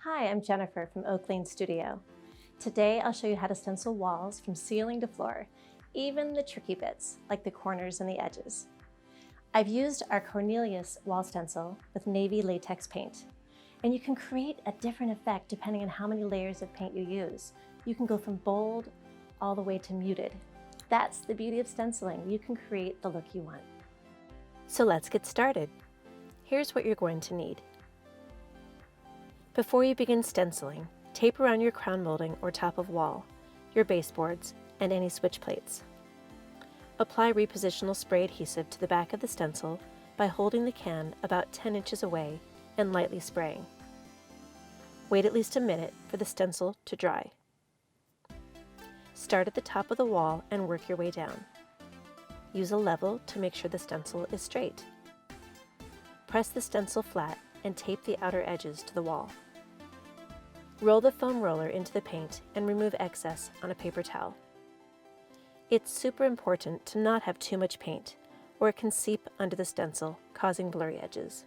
Hi, I'm Jennifer from Oak Lane Studio. Today I'll show you how to stencil walls from ceiling to floor, even the tricky bits like the corners and the edges. I've used our Cornelius wall stencil with navy latex paint, and you can create a different effect depending on how many layers of paint you use. You can go from bold all the way to muted. That's the beauty of stenciling. You can create the look you want. So let's get started. Here's what you're going to need. Before you begin stenciling, tape around your crown molding or top of wall, your baseboards, and any switch plates. Apply Repositionable Spray Adhesive to the back of the stencil by holding the can about 10 inches away and lightly spraying. Wait at least a minute for the stencil to dry. Start at the top of the wall and work your way down. Use a level to make sure the stencil is straight. Press the stencil flat and tape the outer edges to the wall. Roll the foam roller into the paint and remove excess on a paper towel. It's super important to not have too much paint, or it can seep under the stencil, causing blurry edges.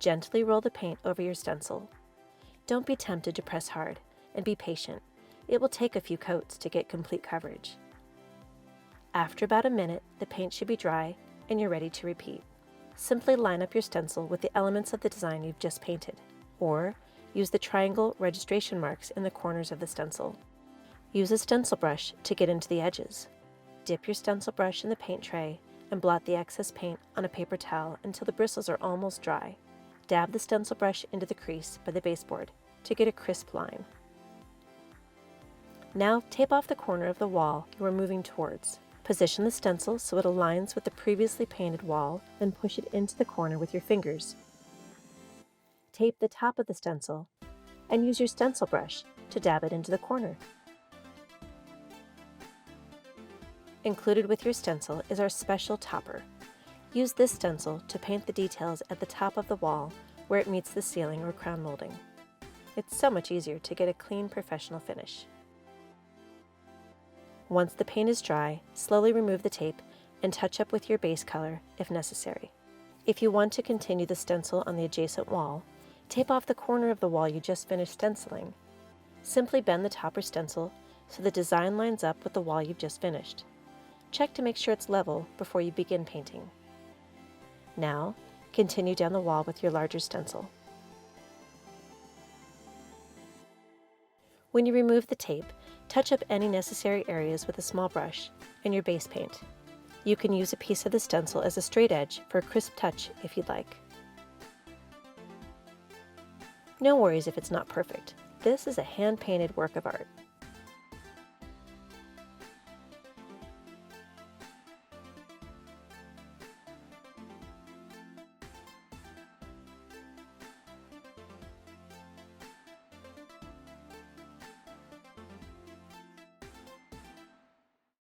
Gently roll the paint over your stencil. Don't be tempted to press hard, and be patient. It will take a few coats to get complete coverage. After about a minute, the paint should be dry and you're ready to repeat. Simply line up your stencil with the elements of the design you've just painted, or use the triangle registration marks in the corners of the stencil. Use a stencil brush to get into the edges. Dip your stencil brush in the paint tray and blot the excess paint on a paper towel until the bristles are almost dry. Dab the stencil brush into the crease by the baseboard to get a crisp line. Now tape off the corner of the wall you are moving towards. Position the stencil so it aligns with the previously painted wall, then push it into the corner with your fingers. Tape the top of the stencil and use your stencil brush to dab it into the corner. Included with your stencil is our special topper. Use this stencil to paint the details at the top of the wall where it meets the ceiling or crown molding. It's so much easier to get a clean, professional finish. Once the paint is dry, slowly remove the tape and touch up with your base color if necessary. If you want to continue the stencil on the adjacent wall, tape off the corner of the wall you just finished stenciling. Simply bend the topper stencil so the design lines up with the wall you've just finished. Check to make sure it's level before you begin painting. Now, continue down the wall with your larger stencil. When you remove the tape, touch up any necessary areas with a small brush and your base paint. You can use a piece of the stencil as a straight edge for a crisp touch if you'd like. No worries if it's not perfect. This is a hand-painted work of art.